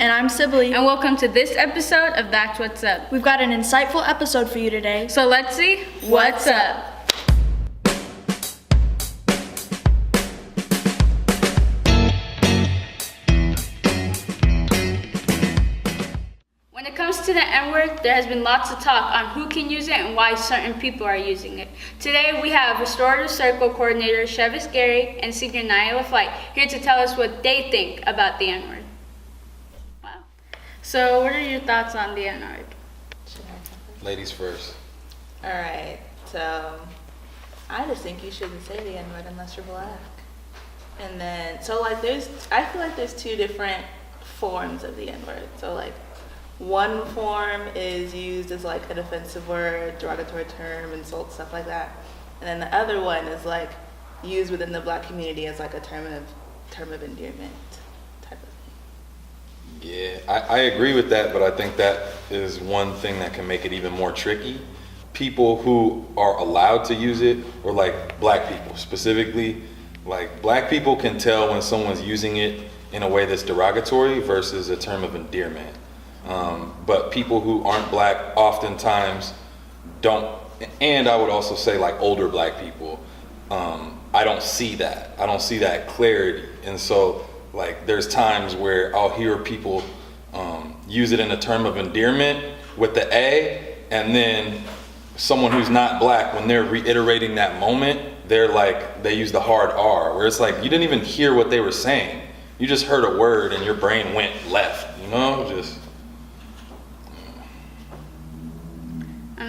And I'm Sibley. And welcome to this episode of That's What's Up. We've got an insightful episode for you today. So let's see what's up. When it comes to the N-word, there has been lots of talk on who can use it and why certain people are using it. Today we have Restorative Circle Coordinator Chevis Gary and Senior Nyla Flight here to tell us what they think about the N-word. Wow. So what are your thoughts on the N-word? Ladies first. All right, so I just think you shouldn't say the N-word unless you're black. And then, so like I feel like there's two different forms of the N-word. So like one form is used as like an offensive word, derogatory term, insult, stuff like that. And then the other one is like used within the black community as like a term of endearment type of thing. Yeah, I agree with that, but I think that is one thing that can make it even more tricky. People who are allowed to use it, or like black people specifically, like black people can tell when someone's using it in a way that's derogatory versus a term of endearment. But people who aren't black oftentimes don't, and I would also say like older black people, I don't see that. I don't see that clarity. And so like there's times where I'll hear people use it in a term of endearment with the A, and then someone who's not black, when they're reiterating that moment, they're like, they use the hard R, where it's like you didn't even hear what they were saying. You just heard a word and your brain went left, you know, just.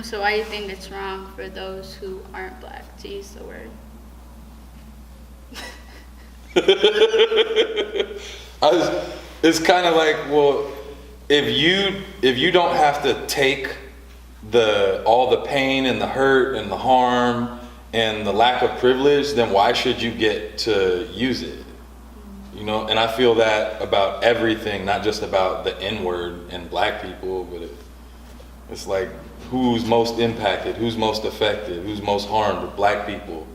So why do you think it's wrong for those who aren't black to use the word? It's kind of like, well, if you don't have to take all the pain and the hurt and the harm and the lack of privilege, then why should you get to use it? You know, and I feel that about everything, not just about the N-word and black people, but it's like who's most impacted, who's most affected, who's most harmed with black people,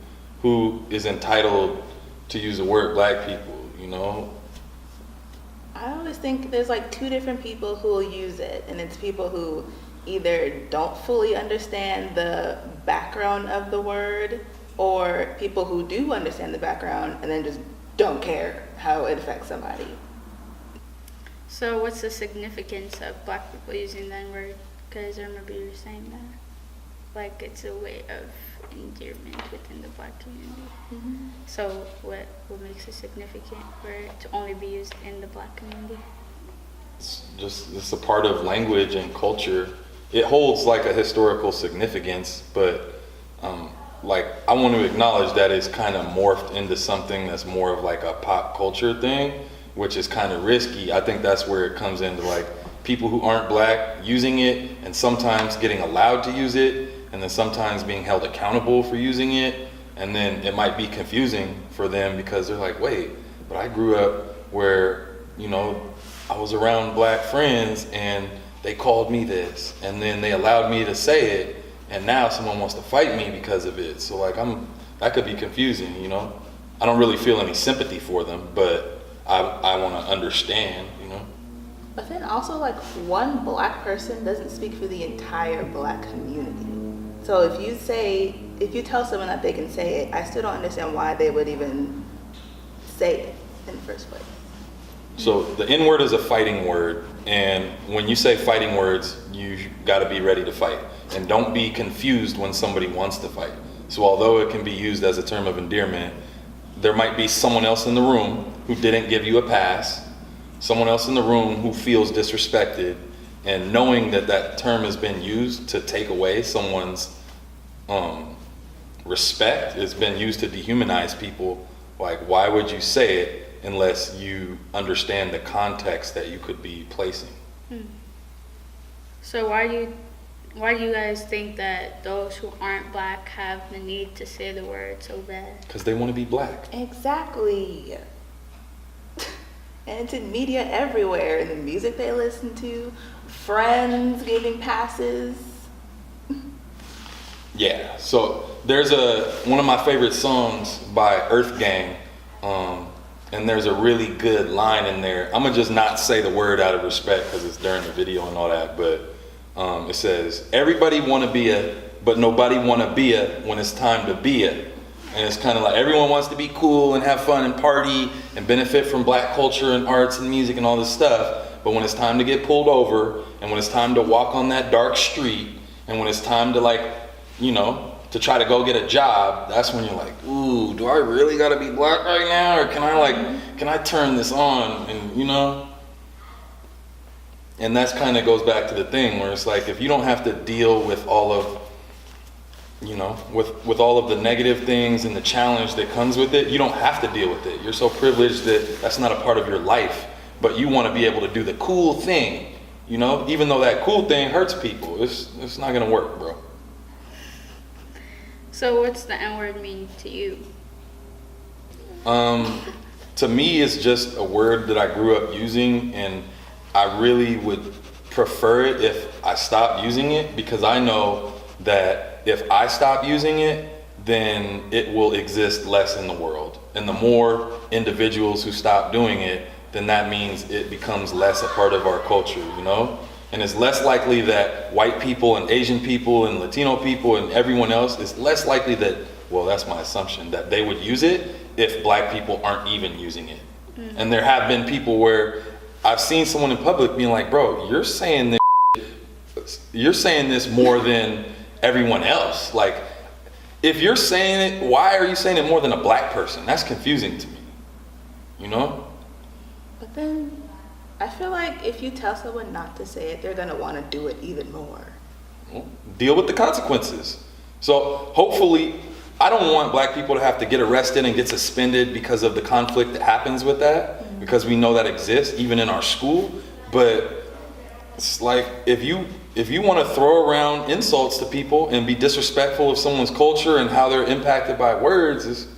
who is entitled to use the word black people, you know? I always think there's like two different people who will use it, and it's people who either don't fully understand the background of the word, or people who do understand the background and then just don't care how it affects somebody. So what's the significance of black people using the N-word? Because I remember you were saying that, like it's a way of endearment within the black community. Mm-hmm. So what makes it significant for it to only be used in the black community? It's a part of language and culture. It holds like a historical significance, but like I want to acknowledge that it's kind of morphed into something that's more of like a pop culture thing, which is kind of risky. I think that's where it comes into like people who aren't black using it, and sometimes getting allowed to use it, and then sometimes being held accountable for using it. And then it might be confusing for them because they're like, wait, but I grew up where, you know, I was around black friends and they called me this, and then they allowed me to say it, and now someone wants to fight me because of it. So like that could be confusing, you know? I don't really feel any sympathy for them, but I want to understand, you know? But then also like one black person doesn't speak for the entire black community. So if you tell someone that they can say it, I still don't understand why they would even say it in the first place. So the N-word is a fighting word, and when you say fighting words, you got to be ready to fight. And don't be confused when somebody wants to fight. So although it can be used as a term of endearment, there might be someone else in the room who didn't give you a pass, someone else in the room who feels disrespected, and knowing that that term has been used to take away someone's respect, it's been used to dehumanize people. Like, why would you say it unless you understand the context that you could be placing? So why do you guys think that those who aren't black have the need to say the word so bad? Because they want to be black. Exactly. And it's in media everywhere, in the music they listen to, friends giving passes. Yeah, so there's one of my favorite songs by Earth Gang, and and there's a really good line in there. I'm gonna just not say the word out of respect because it's during the video and all that, but it says, everybody wanna be a, but nobody wanna be a when it's time to be a. And it's kind of like everyone wants to be cool and have fun and party and benefit from black culture and arts and music and all this stuff. But when it's time to get pulled over, and when it's time to walk on that dark street, and when it's time to, like, you know, to try to go get a job, that's when you're like, ooh, do I really gotta be black right now? Or can I turn this on? And, you know? And that's kind of goes back to the thing where it's like, if you don't have to deal with all of, you know, with all of the negative things and the challenge that comes with it, you don't have to deal with it. You're so privileged that that's not a part of your life, but you want to be able to do the cool thing, you know, even though that cool thing hurts people. It's not gonna work, bro. So what's the N-word mean to you? To me, it's just a word that I grew up using, and I really would prefer it if I stopped using it, because I know that if I stop using it, then it will exist less in the world. And the more individuals who stop doing it, then that means it becomes less a part of our culture, you know? And it's less likely that white people and Asian people and Latino people and everyone else, is less likely that, well, that's my assumption, that they would use it if black people aren't even using it. Mm-hmm. And there have been people where I've seen someone in public being like, bro, you're saying this more than everyone else. Like, if you're saying it, why are you saying it more than a black person? That's confusing to me, you know? But then I feel like if you tell someone not to say it, they're gonna want to do it even more. Well, deal with the consequences. So hopefully, I don't want black people to have to get arrested and get suspended because of the conflict that happens with that, because we know that exists even in our school. But it's like, if you want to throw around insults to people and be disrespectful of someone's culture and how they're impacted by words, is,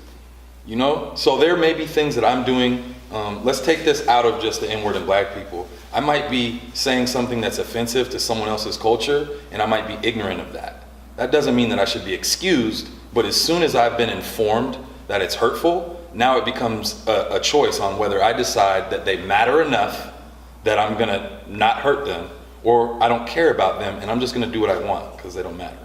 you know? So there may be things that I'm doing. Let's take this out of just the N-word and black people. I might be saying something that's offensive to someone else's culture, and I might be ignorant of that. That doesn't mean that I should be excused, but as soon as I've been informed that it's hurtful, now it becomes a choice on whether I decide that they matter enough that I'm gonna not hurt them, or I don't care about them and I'm just gonna do what I want because they don't matter.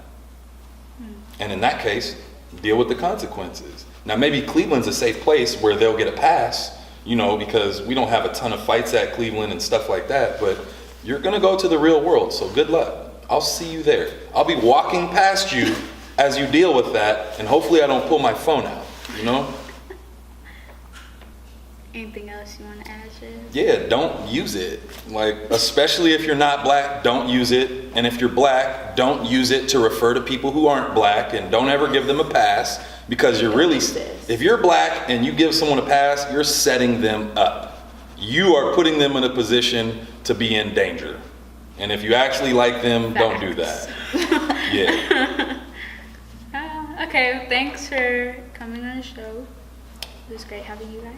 And in that case, deal with the consequences. Now maybe Cleveland's a safe place where they'll get a pass, you know, because we don't have a ton of fights at Cleveland and stuff like that, but you're gonna go to the real world, so good luck. I'll see you there. I'll be walking past you as you deal with that, and hopefully I don't pull my phone out, you know? Anything else you want to add, Shiv? Yeah, don't use it. Like, especially if you're not black, don't use it. And if you're black, don't use it to refer to people who aren't black, and don't ever give them a pass, because you're really, if you're black and you give someone a pass, you're setting them up. You are putting them in a position to be in danger. And if you actually like them, don't do that. Yeah. Okay, thanks for coming on the show. It was great having you guys.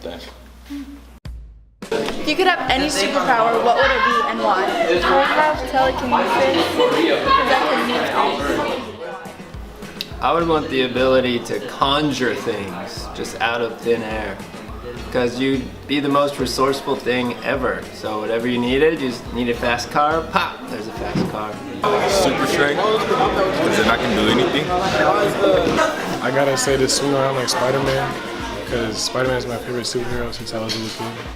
Thanks. If you could have any superpower, what would it be and why? I would have telekinesis because I can move things. I would want the ability to conjure things just out of thin air, because you'd be the most resourceful thing ever. So whatever you needed, you just need a fast car, pop, there's a fast car. Super strength, because then I can do anything. I gotta say to swing around like Spider-Man, because Spider-Man is my favorite superhero since I was a little kid.